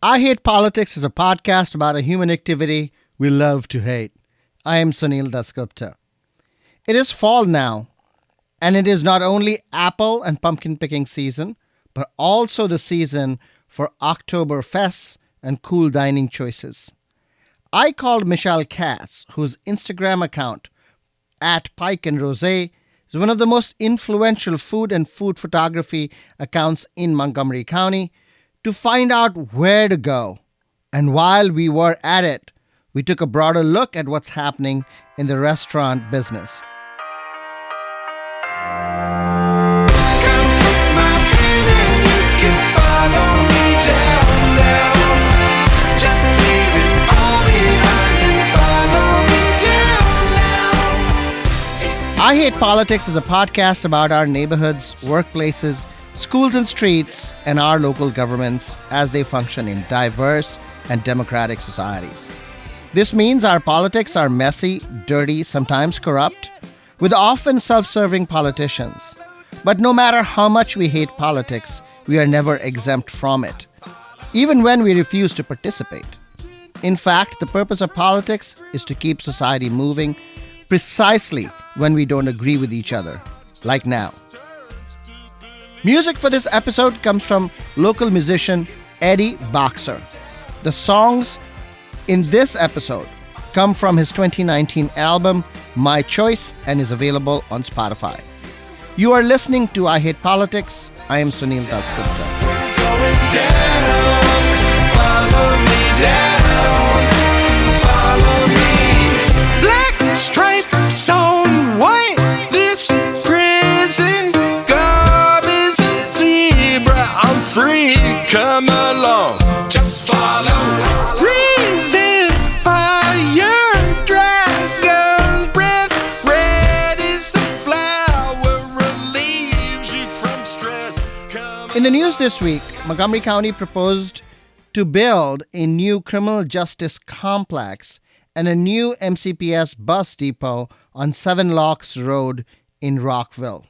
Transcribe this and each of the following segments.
I Hate Politics is a podcast about a human activity we love to hate. I am Sunil Dasgupta. It is fall now, and it is not only apple and pumpkin picking season, but also the season for October fests and cool dining choices. I called Michelle Katz, whose Instagram account, at Pike and Rosé, is one of the most influential food and food photography accounts in Montgomery County, to find out where to go. And while we were at it, we took a broader look at what's happening in the restaurant business. I Hate Politics is a podcast about our neighborhoods, workplaces, schools and streets, and our local governments as they function in diverse and democratic societies. This means our politics are messy, dirty, sometimes corrupt, with often self-serving politicians. But no matter how much we hate politics, we are never exempt from it, even when we refuse to participate. In fact, the purpose of politics is to keep society moving precisely when we don't agree with each other, like now. Music for this episode comes from local musician Eddie Boxer. The songs in this episode come from his 2019 album, My Choice, and is available on Spotify. You are listening to I Hate Politics. I am Sunil Dasgupta. We're going down. Follow me down. Follow me. Black stripes on white. This prison garb is a zebra. I'm free. Come along. Just follow. Prison fire. Dragon's breath. Red is the flower. Relieves you from stress. Come In the news this week, Montgomery County proposed to build a new criminal justice complex and a new MCPS bus depot on Seven Locks Road in Rockville,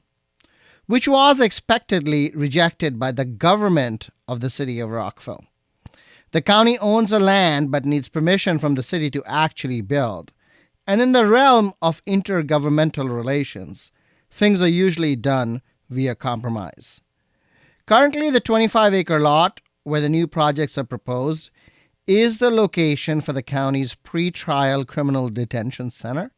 which was expectedly rejected by the government of the city of Rockville. The county owns the land but needs permission from the city to actually build. And in the realm of intergovernmental relations, things are usually done via compromise. Currently, the 25-acre lot where the new projects are proposed is the location for the county's pretrial criminal detention center.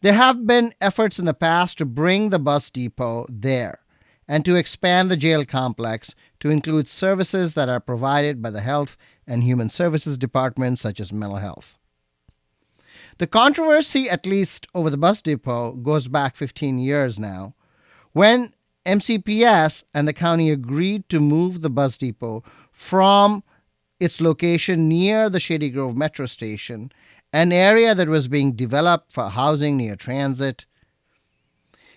There have been efforts in the past to bring the bus depot there and to expand the jail complex to include services that are provided by the Health and Human Services Department, such as mental health. The controversy, at least over the bus depot, goes back 15 years now, when MCPS and the county agreed to move the bus depot from its location near the Shady Grove Metro Station, an area that was being developed for housing near transit.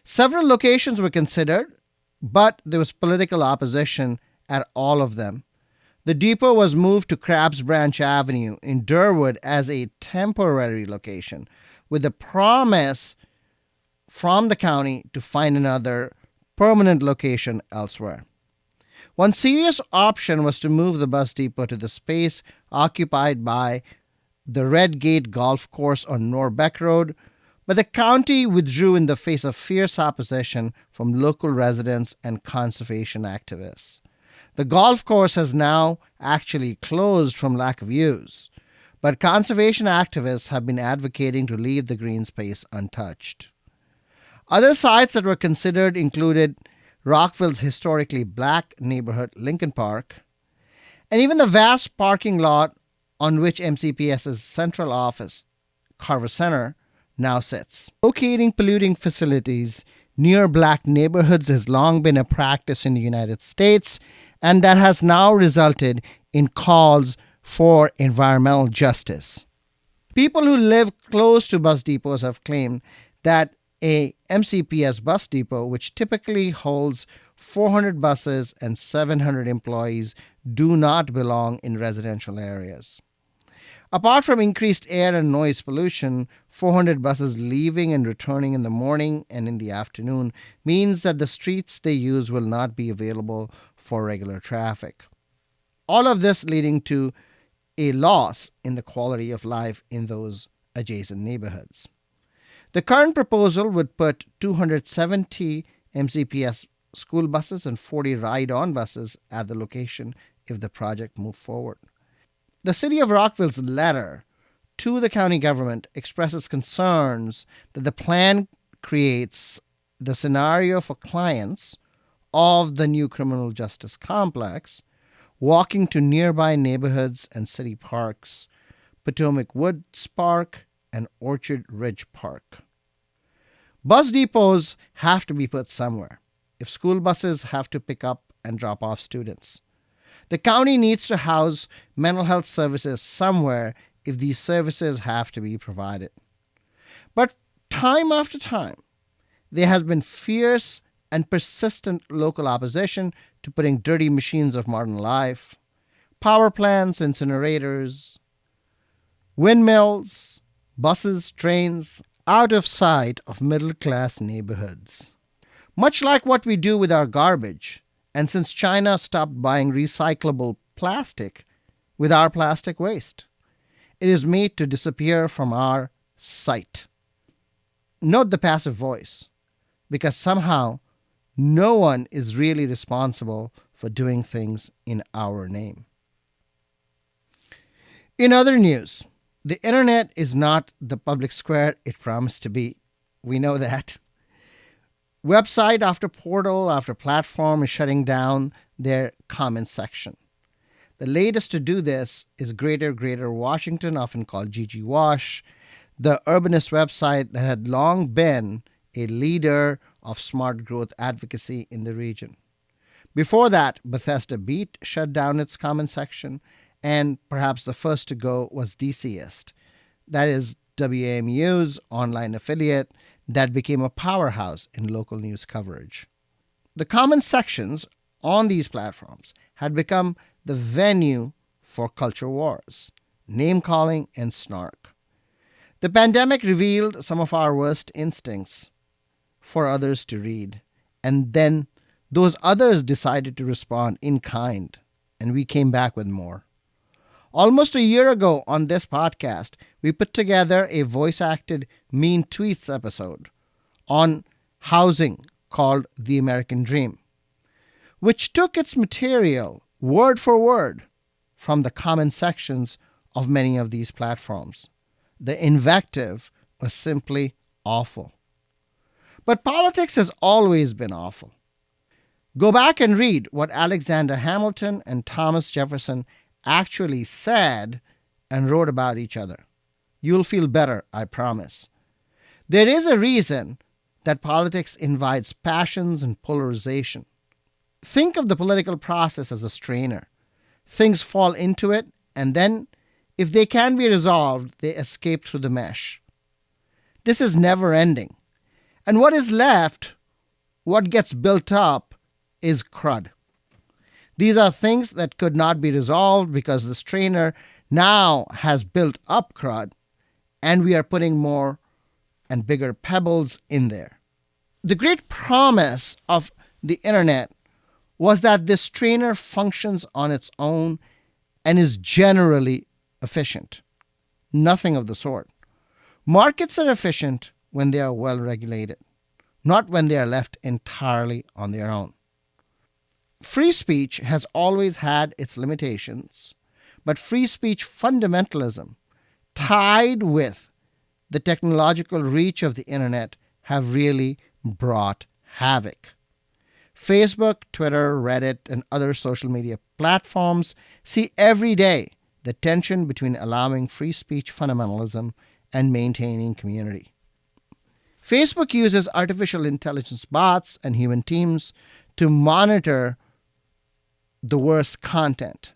Several locations were considered, but there was political opposition at all of them. The depot was moved to Crabs Branch Avenue in Durwood as a temporary location, with the promise from the county to find another permanent location elsewhere. One serious option was to move the bus depot to the space occupied by the Red Gate Golf Course on Norbeck Road, but the county withdrew in the face of fierce opposition from local residents and conservation activists. The golf course has now actually closed from lack of use, but conservation activists have been advocating to leave the green space untouched. Other sites that were considered included Rockville's historically black neighborhood, Lincoln Park, and even the vast parking lot on which MCPS's central office, Carver Center, now sits. Locating polluting facilities near black neighborhoods has long been a practice in the United States, and that has now resulted in calls for environmental justice. People who live close to bus depots have claimed that a MCPS bus depot, which typically holds 400 buses and 700 employees, do not belong in residential areas. Apart from increased air and noise pollution, 400 buses leaving and returning in the morning and in the afternoon means that the streets they use will not be available for regular traffic. All of this leading to a loss in the quality of life in those adjacent neighborhoods. The current proposal would put 270 MCPS school buses and 40 ride-on buses at the location if the project moved forward. The City of Rockville's letter to the county government expresses concerns that the plan creates the scenario for clients of the new criminal justice complex walking to nearby neighborhoods and city parks, Potomac Woods Park and Orchard Ridge Park. Bus depots have to be put somewhere if school buses have to pick up and drop off students. The county needs to house mental health services somewhere if these services have to be provided. But time after time, there has been fierce and persistent local opposition to putting dirty machines of modern life, power plants, incinerators, windmills, buses, trains, out of sight of middle-class neighborhoods. Much like what we do with our garbage, and since China stopped buying recyclable plastic with our plastic waste, it is made to disappear from our sight. Note the passive voice, because somehow no one is really responsible for doing things in our name. In other news, the internet is not the public square it promised to be. We know that. Website after portal after platform is shutting down their comment section. The latest to do this is Greater Washington, often called GG Wash, the urbanist website that had long been a leader of smart growth advocacy in the region. Before that, Bethesda Beat shut down its comment section, and perhaps the first to go was DCist, that is WAMU's online affiliate that became a powerhouse in local news coverage. The comment sections on these platforms had become the venue for culture wars, name-calling, and snark. The pandemic revealed some of our worst instincts for others to read, and then those others decided to respond in kind, and we came back with more. Almost a year ago on this podcast, we put together a voice-acted Mean Tweets episode on housing called The American Dream, which took its material word for word from the comment sections of many of these platforms. The invective was simply awful. But politics has always been awful. Go back and read what Alexander Hamilton and Thomas Jefferson actually said and wrote about each other. You'll feel better, I promise. There is a reason that politics invites passions and polarization. Think of the political process as a strainer. Things fall into it, and then, if they can be resolved, they escape through the mesh. This is never ending. And what is left, what gets built up, is crud. These are things that could not be resolved because the strainer now has built up crud, and we are putting more and bigger pebbles in there. The great promise of the internet was that this strainer functions on its own and is generally efficient. Nothing of the sort. Markets are efficient when they are well regulated, not when they are left entirely on their own. Free speech has always had its limitations, but free speech fundamentalism, tied with the technological reach of the internet, have really brought havoc. Facebook, Twitter, Reddit, and other social media platforms see every day the tension between allowing free speech fundamentalism and maintaining community. Facebook uses artificial intelligence bots and human teams to monitor the worst content,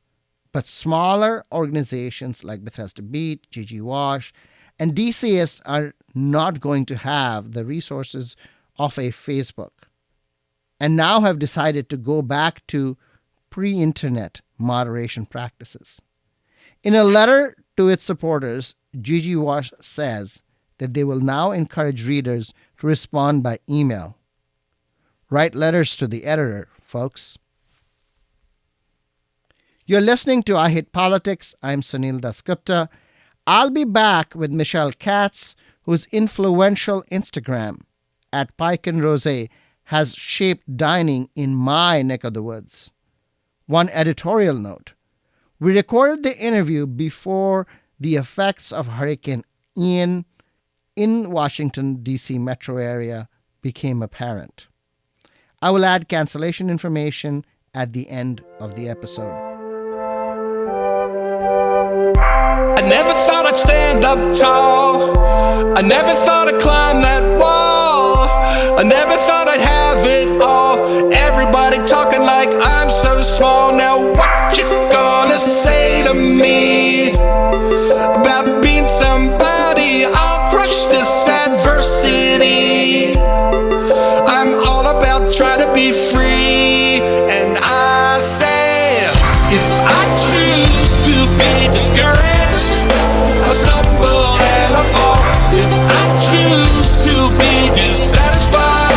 but smaller organizations like Bethesda Beat, GG Wash, and DCist are not going to have the resources of a Facebook, and now have decided to go back to pre-internet moderation practices. In a letter to its supporters, GG Wash says that they will now encourage readers to respond by email. Write letters to the editor, folks. You're listening to I Hate Politics. I'm Sunil Dasgupta. I'll be back with Michelle Katz, whose influential Instagram at Pike and Rose has shaped dining in my neck of the woods. One editorial note. We recorded the interview before the effects of Hurricane Ian in Washington, D.C. metro area became apparent. I will add cancellation information at the end of the episode. I never thought I'd stand up tall. I never thought I'd climb that wall. I never thought I'd have it all. Everybody talking like I'm so small. Now what you gonna say to me about being somebody? I'll crush this adversity. I'm all about trying to be free. And I say, if I choose to be discouraged, I stumble and I fall. If I choose to be dissatisfied,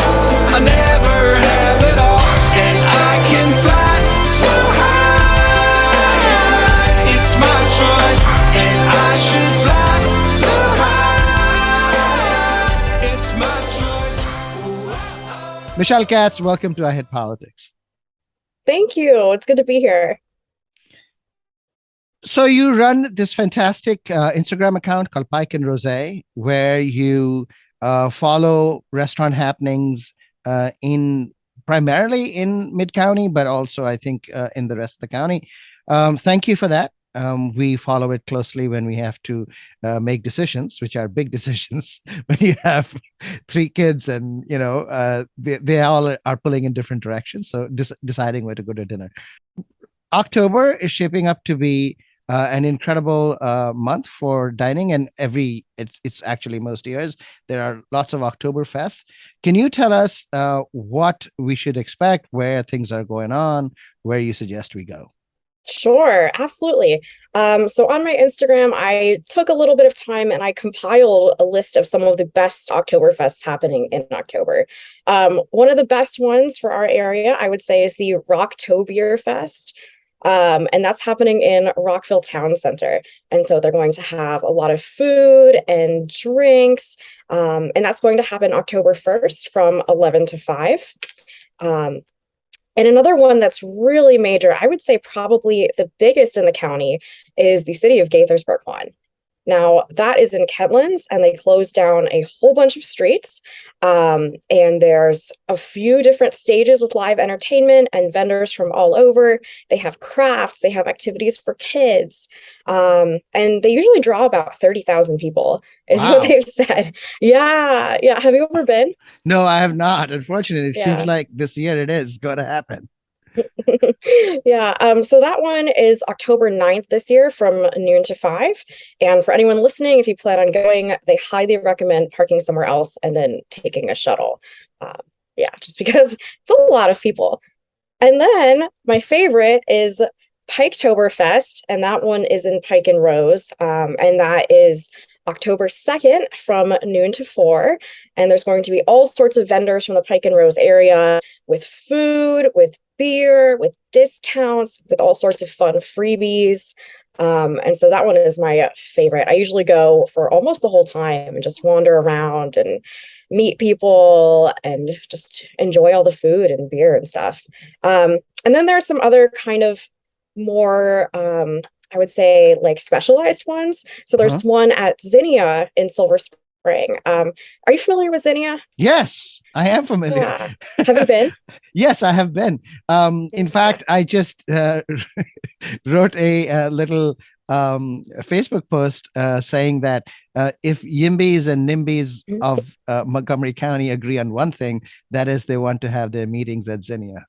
I never have it all. And I can fly so high, it's my choice. And I should fly so high, it's my choice. Michelle Katz, welcome to I Hate Politics. Thank you. It's good to be here. So you run this fantastic Instagram account called Pike and Rose, where you follow restaurant happenings primarily in Mid-County, but also I think in the rest of the county. Thank you for that. We follow it closely when we have to make decisions, which are big decisions when you have 3 kids and, they all are pulling in different directions. So deciding where to go to dinner. October is shaping up to be an incredible month for dining, and it's actually most years there are lots of Oktoberfests. Can you tell us what we should expect, where things are going on, where you suggest we go? Sure, absolutely. So on my Instagram, I took a little bit of time and I compiled a list of some of the best Oktoberfests happening in October. One of the best ones for our area, I would say, is the Rocktoberfest. And that's happening in Rockville Town Center. And so they're going to have a lot of food and drinks. And that's going to happen October 1st from 11 to 5. And another one that's really major, I would say probably the biggest in the county, is the City of Gaithersburg one. Now, that is in Kentlands, and they closed down a whole bunch of streets. And there's a few different stages with live entertainment and vendors from all over. They have crafts, they have activities for kids. And they usually draw about 30,000 people, is Wow. what they've said. Yeah. Have you ever been? No, I have not. Unfortunately, it Yeah. seems like this year it is going to happen. Yeah, so that one is October 9th this year from noon to 5. And for anyone listening, if you plan on going, they highly recommend parking somewhere else and then taking a shuttle. Just because it's a lot of people. And then my favorite is Piketoberfest, and that one is in Pike and Rose. And that is October 2nd from noon to 4. And there's going to be all sorts of vendors from the Pike and Rose area with food, with beer, with discounts, with all sorts of fun freebies. And so that one is my favorite. I usually go for almost the whole time and just wander around and meet people and just enjoy all the food and beer and stuff. And then there are some other kind of more, I would say, like specialized ones. So there's one at Zinnia in Silver Spring. Are you familiar with Zinnia? Yes, I am familiar. Yeah. Have you been? Yes, I have been. In fact, I just wrote a little Facebook post saying that if Yimbys and Nimbys of Montgomery County agree on one thing, that is they want to have their meetings at Zinnia.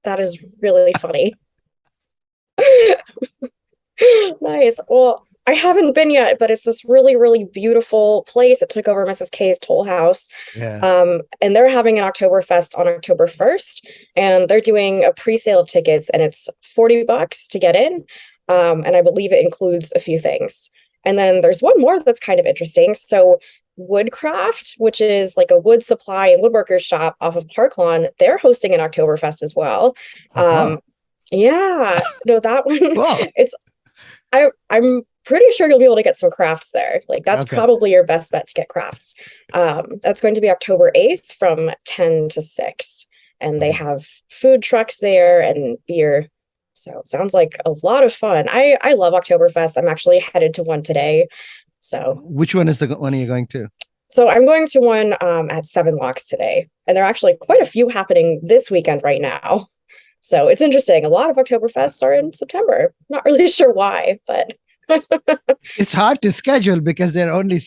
That is really funny. Nice. Well, I haven't been yet, but it's this really, really beautiful place that took over Mrs. K's Toll House. Yeah. And they're having an Oktoberfest on October 1st, and they're doing a pre-sale of tickets, and it's $40 to get in. And I believe it includes a few things. And then there's one more that's kind of interesting. So Woodcraft, which is like a wood supply and woodworkers shop off of Park Lawn, they're hosting an Oktoberfest as well. Yeah, no, that one, Well, it's I'm pretty sure you'll be able to get some crafts there. Like that's okay. probably your best bet to get crafts. That's going to be October 8th from 10 to 6. And they Okay. have food trucks there and beer. So it sounds like a lot of fun. I love Oktoberfest. I'm actually headed to one today. So Which one is the one you're going to? so I'm going to one at Seven Locks today. And there are actually quite a few happening this weekend right now. So it's interesting. A lot of Oktoberfests are in September. Not really sure why, but It's hard to schedule because there are only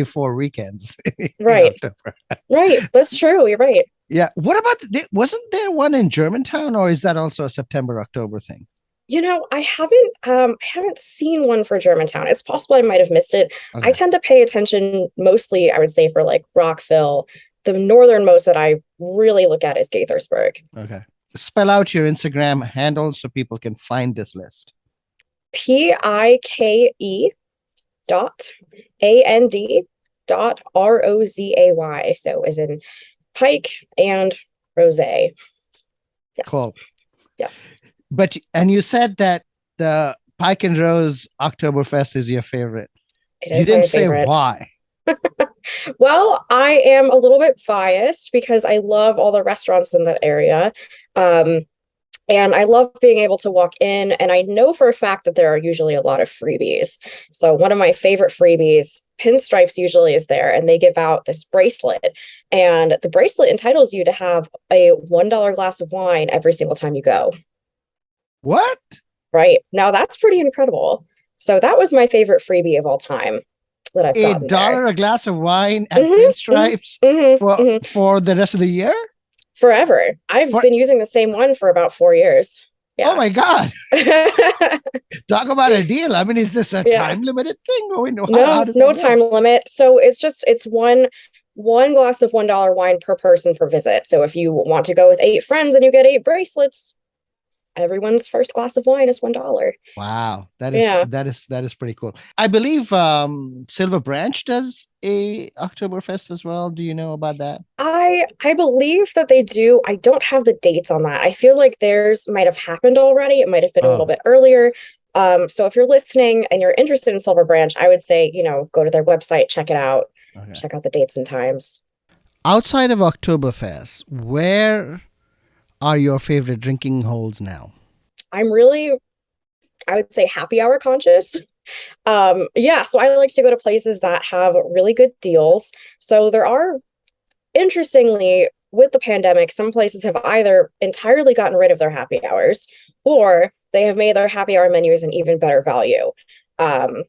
4 weekends in right. October. Right. That's true. You're right. Yeah. What about, wasn't there one in Germantown, or is that also a September, October thing? I haven't seen one for Germantown. It's possible I might have missed it. I Okay. tend to pay attention mostly, I would say, for like Rockville. The northernmost that I really look at is Gaithersburg. Okay. Spell out your Instagram handle so people can find this list. PIKE dot AND dot ROZAY. So as in Pike and Rose. Yes. Cool. Yes. And you said that the Pike and Rose Oktoberfest is your favorite. It You is didn't my say favorite. why. Well, I am a little bit biased because I love all the restaurants in that area. Um, and I love being able to walk in, and I know for a fact that there are usually a lot of freebies. So, one of my favorite freebies, Pinstripes usually is there, and they give out this bracelet. And the bracelet entitles you to have a $1 glass of wine every single time you go. What? Right. Now, that's pretty incredible. So, that was my favorite freebie of all time that I've A gotten there. dollar a glass of wine at Mm-hmm, Pinstripes mm-hmm, for mm-hmm. for the rest of the year? Forever. I've For been using the same one for about 4 years. Oh Yeah. my God. Talk about a deal. I mean, is this a Yeah. time limited thing? Or how No, does that no work? time limit. So it's one glass of $1 wine per person per visit. So if you want to go with 8 friends and you get 8 bracelets, everyone's first glass of wine is $1. Wow, Yeah. that is pretty cool. I believe Silver Branch does a Oktoberfest as well. Do you know about that? I believe that they do. I don't have the dates on that. I feel like theirs might have happened already. It might have been a little Oh, bit earlier. So if you're listening and you're interested in Silver Branch, I would say, go to their website, okay. check out the dates and times. Outside of Oktoberfest, where are your favorite drinking holes now? I'm really, I would say, happy hour conscious. Yeah, so I like to go to places that have really good deals. So there are, interestingly, with the pandemic, some places have either entirely gotten rid of their happy hours or they have made their happy hour menus an even better value. Um,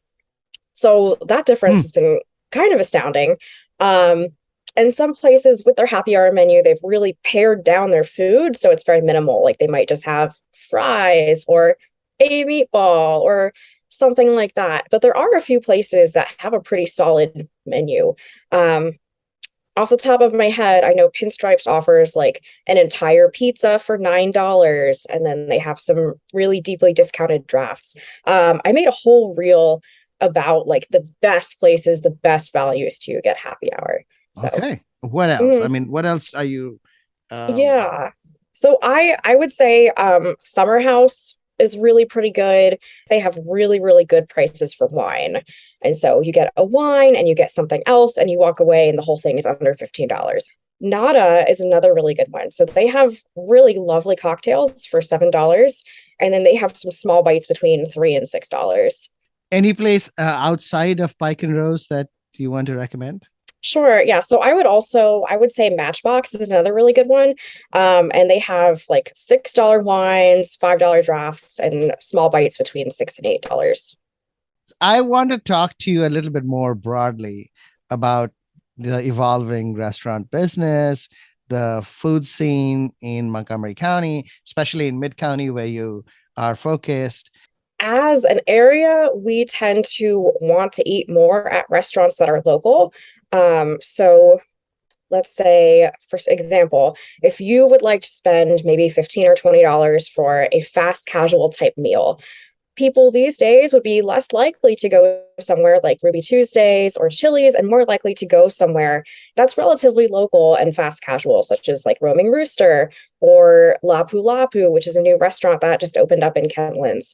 so that difference Hmm. has been kind of astounding. Um, and some places with their happy hour menu, they've really pared down their food. So it's very minimal. Like they might just have fries or a meatball or something like that. But there are a few places that have a pretty solid menu. Um, Off the top of my head, I know Pinstripes offers like an entire pizza for $9, and then they have some really deeply discounted drafts. I made a whole reel about like the best places, the best values to get happy hour. So, Okay. What else? I mm, mean, what else are you um yeah. So I would say Summer House is really pretty good. They have really, really good prices for wine. And so you get a wine and you get something else and you walk away and the whole thing is under $15. Nada is another really good one. So they have really lovely cocktails for $7, and then they have some small bites between $3 and $6. any place outside of Pike and Rose that you want to recommend? Sure. Yeah. So I would say Matchbox is another really good one. And they have like $6 wines, $5 drafts, and small bites between $6 and $8. I want to talk to you a little bit more broadly about the evolving restaurant business, the food scene in Montgomery County, especially in Mid County where you are focused. As an area, we tend to want to eat more at restaurants that are local. So let's say, for example, if you would like to spend maybe $15 or $20 for a fast casual type meal, people these days would be less likely to go somewhere like Ruby Tuesdays or Chili's and more likely to go somewhere that's relatively local and fast casual, such as like Roaming Rooster or Lapu Lapu, which is a new restaurant that just opened up in Kentlands.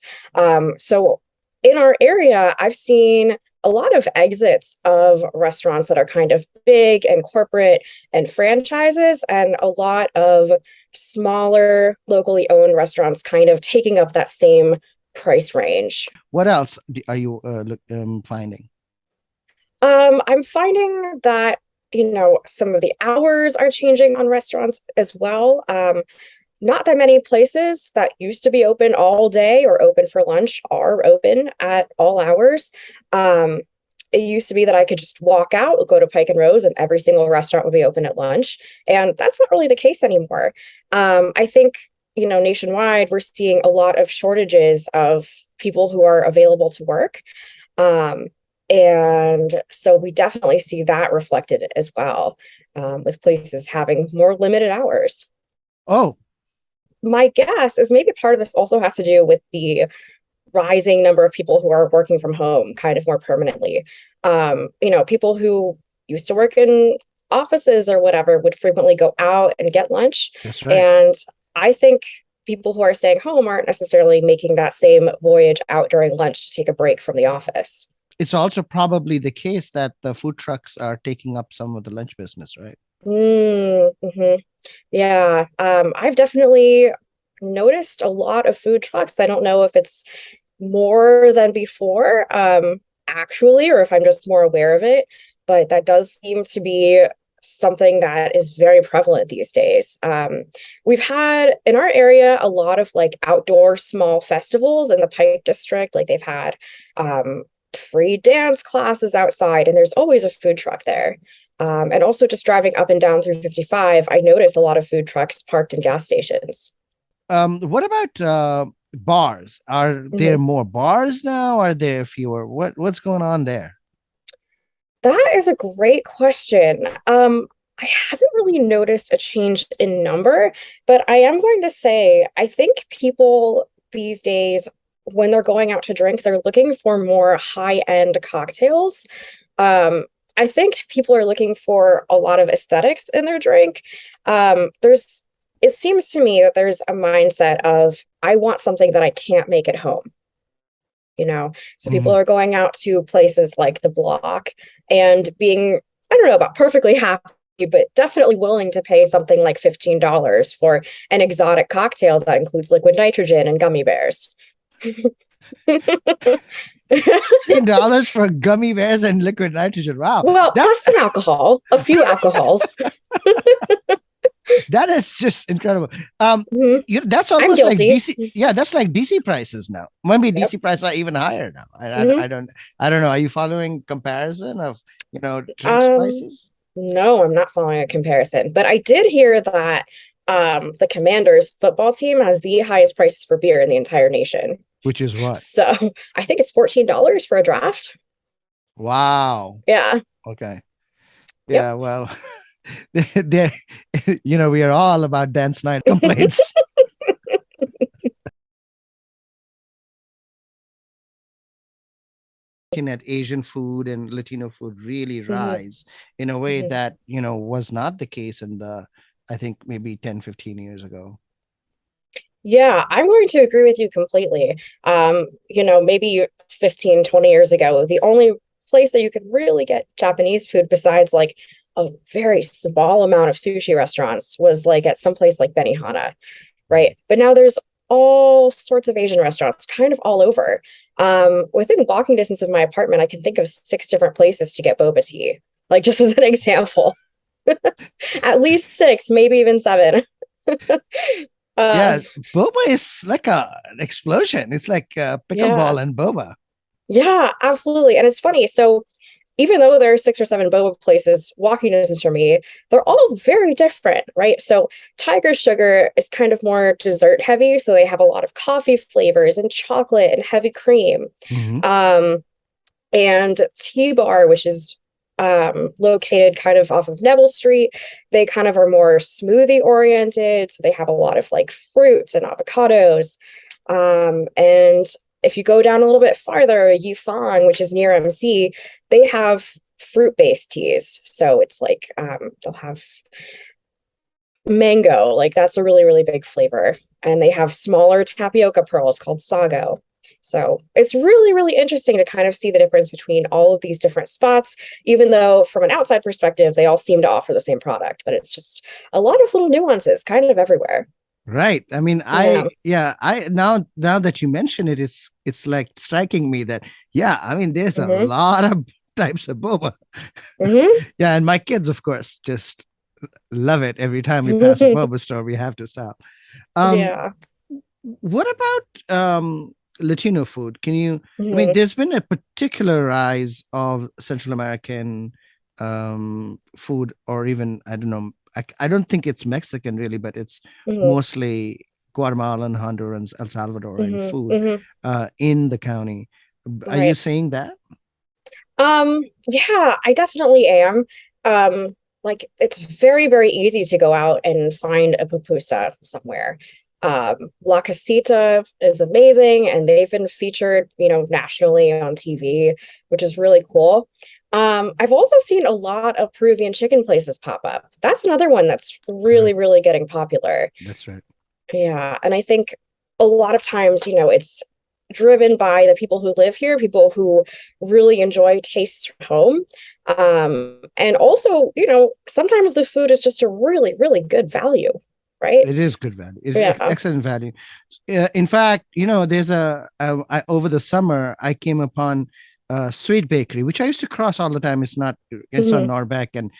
So in our area, I've seen a lot of exits of restaurants that are kind of big and corporate and franchises, and a lot of smaller, locally owned restaurants kind of taking up that same price range. What else are you finding? I'm finding that, some of the hours are changing on restaurants as well. Not that many places that used to be open all day or open for lunch are open at all hours. It used to be that I could just walk out, go to Pike and Rose, and every single restaurant would be open at lunch. And that's not really the case anymore. I think, nationwide, we're seeing a lot of shortages of people who are available to work. And so we definitely see that reflected as well, with places having more limited hours. Oh, My guess is maybe part of this also has to do with the rising number of people who are working from home kind of more permanently. People who used to work in offices or whatever would frequently go out and get lunch. that's right. And I think people who are staying home aren't necessarily making that same voyage out during lunch to take a break from the office. It's also probably the case that the food trucks are taking up some of the lunch business, right? Mm-hmm. Yeah, I've definitely noticed a lot of food trucks. I don't know if it's more than before, actually, or if I'm just more aware of it, but that does seem to be something that is very prevalent these days. We've had in our area a lot of like outdoor small festivals in the Pike District. Like they've had free dance classes outside, and there's always a food truck there. And also just driving up and down through 55, I noticed a lot of food trucks parked in gas stations. What about bars? Are there more bars now? Are there fewer? What's going on there? That is a great question. I haven't really noticed a change in number, but I am going to say I think people these days, when they're going out to drink, they're looking for more high-end cocktails. I think people are looking for a lot of aesthetics in their drink. It seems to me that there's a mindset of, I want something that I can't make at home. So people are going out to places like the Block and being, I don't know about perfectly happy, but definitely willing to pay something like $15 for an exotic cocktail that includes liquid nitrogen and gummy bears. $10 for gummy bears and liquid nitrogen. Wow. Well, plus some alcohol, a few alcohols. That is just incredible. Mhm. That's I'm almost like guilty. DC. Yeah, that's like DC prices now. Maybe Yep. DC prices are even higher now. Mhm. I don't know. Are you following comparison of drinks Um, prices? no, I'm not following a comparison, but I did hear that the Commanders football team has the highest prices for beer in the entire nation. Which is what? So I think it's $14 for a draft. Wow. Yeah. Okay. Yep. Yeah. Well, there. We are all about dance night complaints. Looking at Asian food and Latino food really rise in a way that, was not the case in I think maybe 10, 15 years ago. Yeah, I'm going to agree with you completely. Maybe 15, 20 years ago, the only place that you could really get Japanese food besides like a very small amount of sushi restaurants was like at some place like Benihana, right? But now there's all sorts of Asian restaurants kind of all over. Within walking distance of my apartment, I can think of 6 different places to get boba tea, like just as an example. At least 6, maybe even 7. Yeah, boba is like an explosion. It's like pickleball and boba. Yeah, absolutely. And it's funny. So even though there are 6 or 7 boba places walking distance from me, they're all very different, right? So Tiger Sugar is kind of more dessert heavy. So they have a lot of coffee flavors and chocolate and heavy cream. And T-Bar, which is located kind of off of Neville Street, they kind of are more smoothie oriented. So they have a lot of like fruits and avocados. And If you go down a little bit farther, Yifang, which is near MC, they have fruit-based teas. So it's like they'll have mango, like that's a really, really big flavor. And they have smaller tapioca pearls called sago. So it's really, really interesting to kind of see the difference between all of these different spots, even though from an outside perspective, they all seem to offer the same product, but it's just a lot of little nuances kind of everywhere. Right. I mean, I now that you mention it, it's like striking me that, yeah, I mean, there's a lot of types of boba. Yeah, and my kids, of course, just love it. Every time we pass a boba store, we have to stop. Yeah. What about Latino food? Can you, I mean, there's been a particular rise of Central American food, or even, I don't know, I don't think it's Mexican really, but it's mostly Guatemalan, Hondurans, El Salvadoran food in the county. Are you saying that? Yeah, I definitely am. Like it's very, very easy to go out and find a pupusa somewhere. La Casita is amazing, and they've been featured, nationally on TV, which is really cool. I've also seen a lot of Peruvian chicken places pop up. That's another one that's really, really getting popular. That's right. Yeah, and I think a lot of times, it's driven by the people who live here, people who really enjoy tastes from home. And also, sometimes the food is just a really, really good value, right? It is good value. It's excellent value. In fact, there's over the summer, I came upon a sweet bakery, which I used to cross all the time. It's on Norbeck and,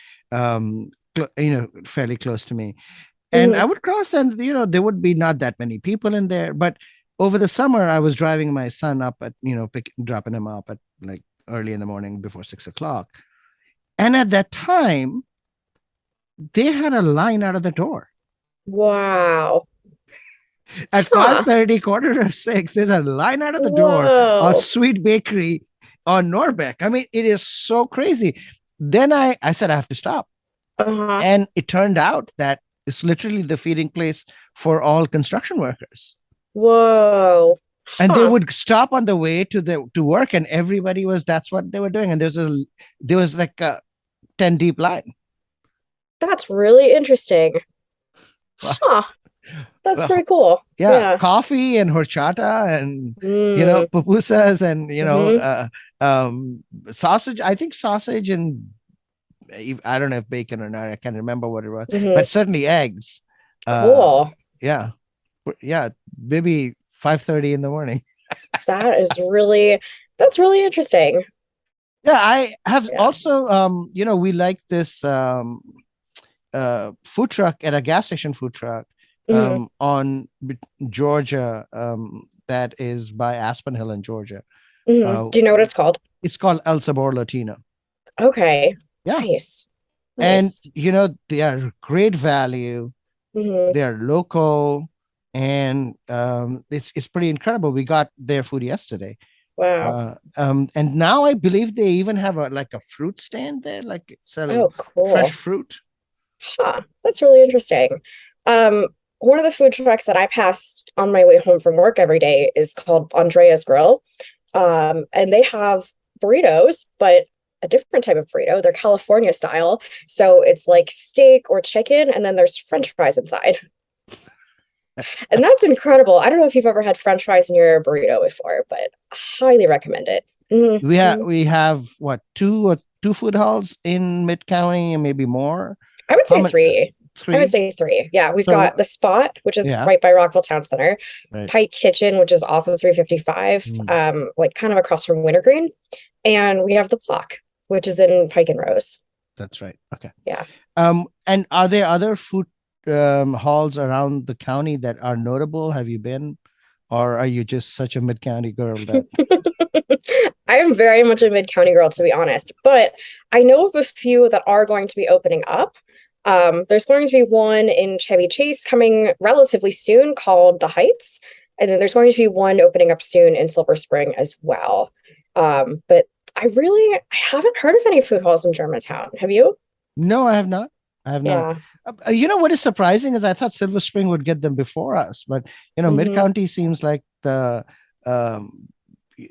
fairly close to me. And I would cross and, there would be not that many people in there, but over the summer, I was driving my son up at, dropping him up at like early in the morning before 6 o'clock. And at that time, they had a line out of the door. Wow. At 5:30, quarter to 6, there's a line out of the door of Sweet Bakery on Norbeck. I mean, it is so crazy. Then I said, I have to stop. And it turned out that it's literally the feeding place for all construction workers. Whoa. And they would stop on the way to work, and everybody that's what they were doing. And there was like a 10 deep line. That's really interesting. That's pretty cool. Yeah. Coffee and horchata and pupusas and sausage. I think sausage and I don't know if bacon or not. I can't remember what it was, but certainly eggs. Cool. Yeah. Maybe 5:30 in the morning. That's really interesting. Yeah, I have also we like this food truck at a gas station food truck on Georgia that is by Aspen Hill in Georgia. Do you know what it's called? It's called El Sabor Latino. Okay. Yeah. Nice. And they are great value. They are local. And it's pretty incredible. We got their food yesterday. Wow. And now I believe they even have a fruit stand there, like selling fresh fruit. That's really interesting. One of the food trucks that I pass on my way home from work every day is called Andrea's Grill. And they have burritos, but a different type of burrito. They're California style. So it's like steak or chicken, and then there's French fries inside. And that's incredible. I don't know if you've ever had French fries in your burrito before, but I highly recommend it. We have what, two food halls in Mid-County and maybe more? I would say three. I would say three. Yeah, we've got the Spot, which is right by Rockville Town Center, Pike Kitchen, which is off of 355, like kind of across from Wintergreen, and we have the Block, which is in Pike and Rose. That's right. Okay. Yeah. And are there other food halls around the county that are notable? Have you been, or are you just such a Mid-County girl that I am very much a Mid-County girl, to be honest, but I know of a few that are going to be opening up. There's going to be one in Chevy Chase coming relatively soon called The Heights, and then there's going to be one opening up soon in Silver Spring as well. But I haven't heard of any food halls in Germantown. Have you? No, I have not. What is surprising is I thought Silver Spring would get them before us, but Mid-County seems like the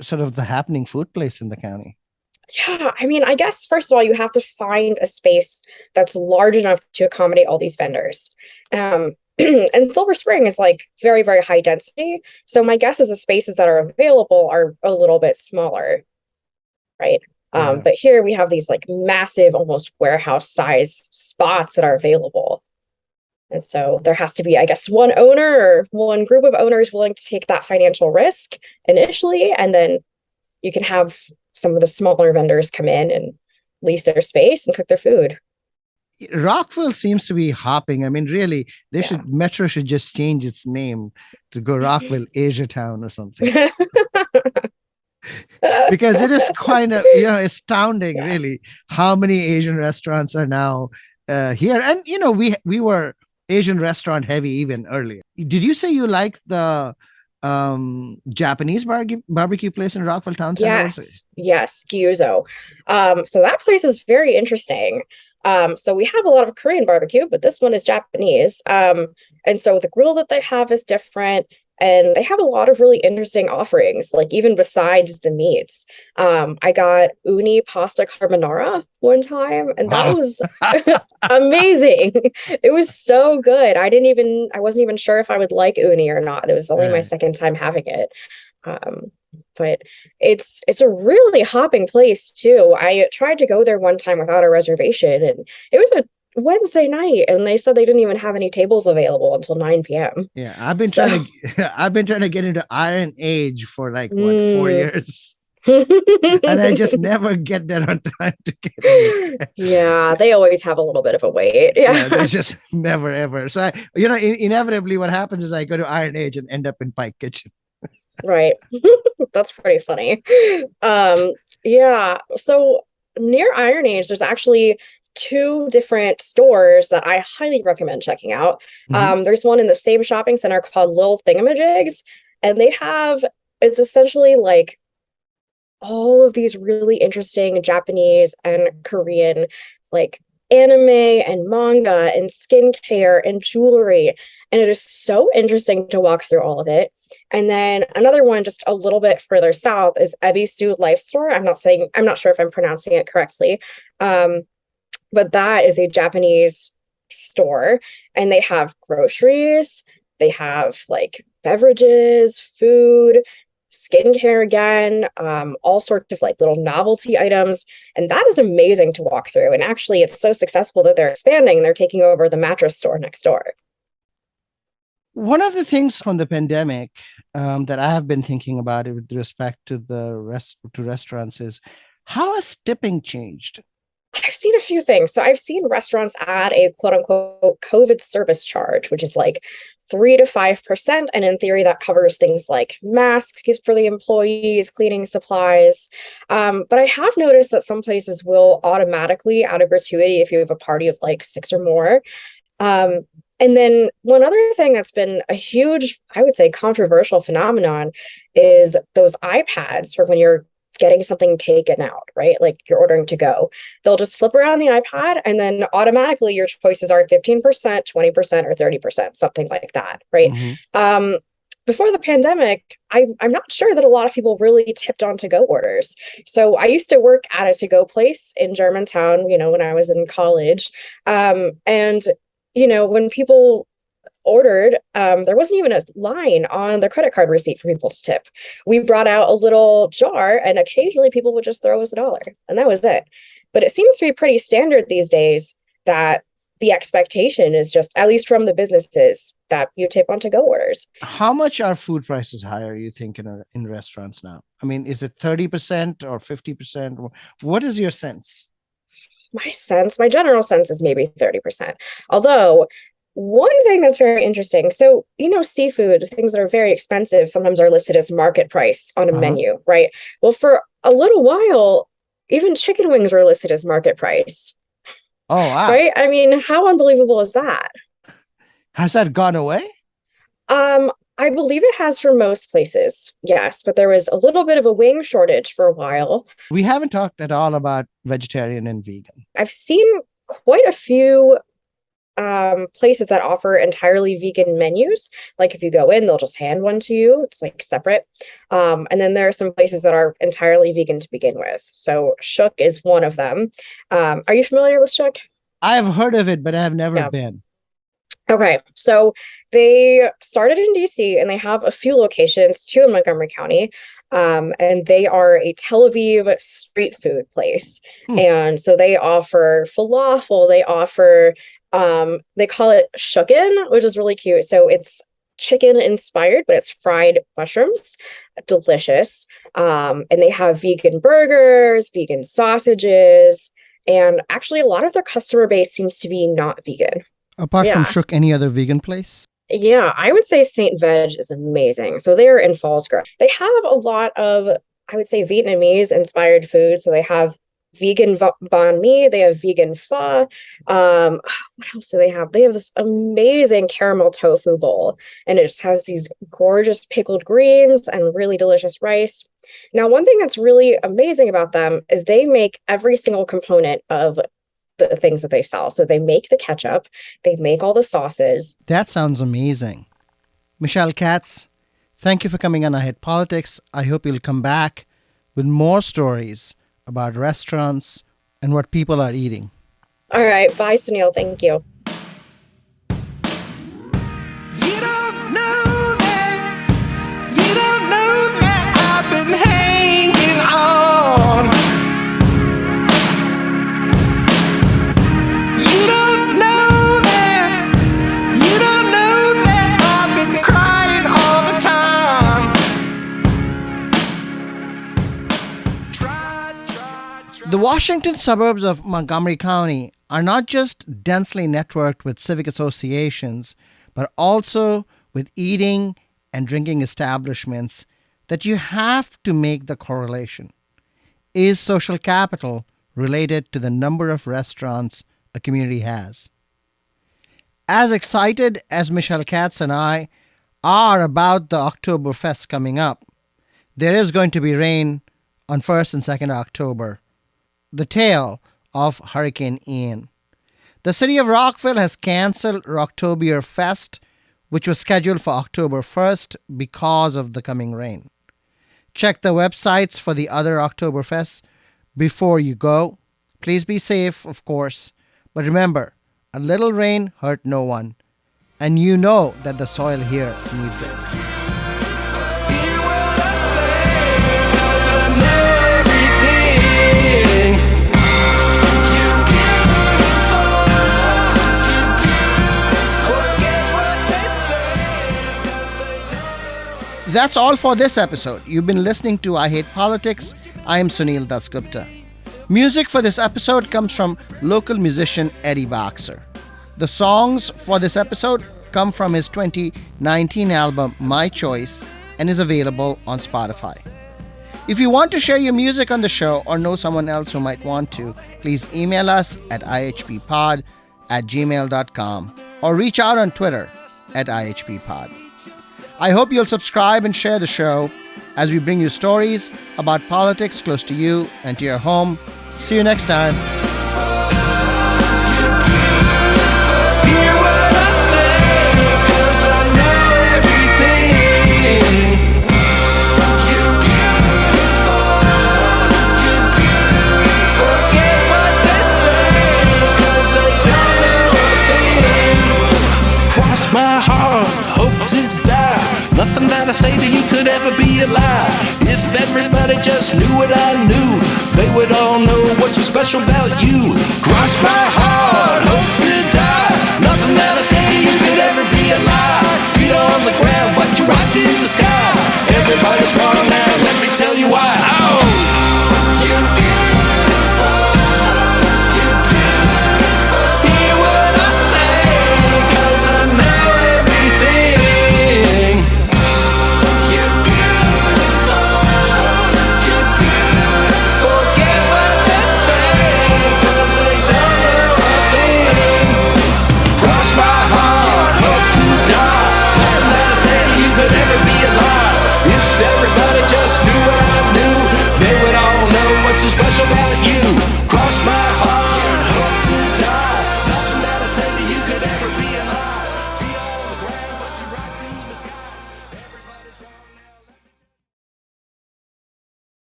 sort of the happening food place in the county. Yeah, I mean, I guess first of all, you have to find a space that's large enough to accommodate all these vendors. And Silver Spring is like very, very high density. So my guess is the spaces that are available are a little bit smaller, right? Yeah. But here we have these like massive, almost warehouse size spots that are available. And so there has to be, I guess, one owner or one group of owners willing to take that financial risk initially, and then you can have some of the smaller vendors come in and lease their space and cook their food. Rockville seems to be hopping. I mean, really, Yeah. Metro should just change its name to go Rockville Asia Town or something. Because it is kind of, astounding, Yeah. really, how many Asian restaurants are now here. And we were Asian restaurant heavy even earlier. Did you say you like the Japanese barbecue place in Rockville Town Center also? Yes, Gyuzo. So that place is very interesting. So we have a lot of Korean barbecue, but this one is Japanese. And so the grill that they have is different. And they have a lot of really interesting offerings, like even besides the meats. I got uni pasta carbonara one time, and that Wow. was amazing. It was so good. I wasn't even sure if I would like uni or not. It was only my second time having it. Um, but it's a really hopping place too. I tried to go there one time without a reservation, and it was a Wednesday night, and they said they didn't even have any tables available until 9 p.m. Yeah, I've been So, trying to I've been trying to get into Iron Age for like what, 4 mm. years. And I just never get there on time to get in. Yeah, they always have a little bit of a wait. Yeah, Yeah, there's just never ever. So inevitably what happens is I go to Iron Age and end up in Pike Kitchen. right. That's pretty funny. Yeah. So near Iron Age, there's actually two different stores that I highly recommend checking out. Mhm. There's one in the same shopping center called Lil Thingamajigs, and it's essentially like all of these really interesting Japanese and Korean, like anime and manga and skincare and jewelry. And it is so interesting to walk through all of it. And then another one just a little bit further south is Ebisu Life Store. I'm not sure if I'm pronouncing it correctly. But that is a Japanese store, and they have groceries, they have like beverages, food, skincare again, all sorts of like little novelty items. And that is amazing to walk through. And actually, it's so successful that they're expanding. They're taking over the mattress store next door. One of the things from the pandemic that I have been thinking about it with respect to restaurants is how has tipping changed? I've seen a few things. So I've seen restaurants add a quote unquote COVID service charge, which is like 3 to 5%. And in theory, that covers things like masks for the employees, cleaning supplies. But I have noticed that some places will automatically add a gratuity if you have a party of like six or more. And then one other thing that's been a huge, I would say, controversial phenomenon is those iPads for when you're getting something taken out, right? Like you're ordering to go. They'll just flip around the iPad and then automatically your choices are 15%, 20%, or 30%, something like that, right? Mhm. Before the pandemic, I'm not sure that a lot of people really tipped on to-go orders. So I used to work at a to-go place in Germantown, when I was in college. And when people ordered, there wasn't even a line on the credit card receipt for people to tip. We brought out a little jar, and occasionally people would just throw us $1, and that was it. But it seems to be pretty standard these days that the expectation is just, at least from the businesses, that you tip on to-go orders. How much are food prices higher, you think, in restaurants now? I mean, is it 30% or 50%? What is your sense? My general sense is maybe 30%. Although, one thing that's very interesting, so, seafood, things that are very expensive, sometimes are listed as market price on a Uh-huh. menu, right? Well, for a little while, even chicken wings were listed as market price, Oh, wow. right? I mean, how unbelievable is that? Has that gone away? I believe it has for most places, yes, but there was a little bit of a wing shortage for a while. We haven't talked at all about vegetarian and vegan. I've seen quite a few places that offer entirely vegan menus. Like if you go in, they'll just hand one to you. It's like separate. And then there are some places that are entirely vegan to begin with. So Shook is one of them. Are you familiar with Shook? I've heard of it, but I have never Yeah. been. Okay, so they started in DC and they have a few locations, two in Montgomery County. And they are a Tel Aviv street food place. And so they offer falafel, they offer they call it shukin, which is really cute. So it's chicken inspired, but it's fried mushrooms. Delicious. And they have vegan burgers, vegan sausages, and actually a lot of their customer base seems to be not vegan. Apart from Yeah. Shook, any other vegan place? Yeah, I would say Saint Veg is amazing. So they're in Fallsgrove. They have a lot of, I would say, Vietnamese inspired food. So they have vegan banh mi, they have vegan pho. What else do they have? They have this amazing caramel tofu bowl, and it just has these gorgeous pickled greens and really delicious rice. Now, one thing that's really amazing about them is they make every single component of the things that they sell. So they make the ketchup, they make all the sauces. That sounds amazing. Michelle Katz, thank you for coming on I Hate Politics. I hope you'll come back with more stories about restaurants and what people are eating. All right. Bye, Sunil. Thank you. You don't know that I've been hanging on. You don't know that I've been crying all the time. Try. The Washington suburbs of Montgomery County are not just densely networked with civic associations, but also with eating and drinking establishments that you have to make the correlation. Is social capital related to the number of restaurants a community has? As excited as Michelle Katz and I are about the Oktoberfest coming up, there is going to be rain on 1st and 2nd October, the tail of Hurricane Ian. The city of Rockville has canceled Oktoberfest, which was scheduled for October 1st because of the coming rain. Check the websites for the other Oktoberfests before you go. Please be safe, of course, but remember, a little rain hurt no one, and you know that the soil here needs it. Hear what I say, 'cause I know everything. You give me soul, forget what they say, 'cause they don't know. That's all for this episode. You've been listening to I Hate Politics. I am Sunil Dasgupta. Music for this episode comes from local musician Eddie Boxer. The songs for this episode come from his 2019 album My Choice and is available on Spotify. If you want to share your music on the show or know someone else who might want to, please email us at ihppod@gmail.com or reach out on Twitter at ihppod. I hope you'll subscribe and share the show as we bring you stories about politics close to you and to your home. See you next time. Hear what I say, 'cause I know everything. You give me soul, forget what they say, 'cause they don't know a thing. Cross my heart, hope to die. Nothing that I say to you could ever be a lie. If everybody just knew what I knew, they would all know what's so special about you. Cross my heart.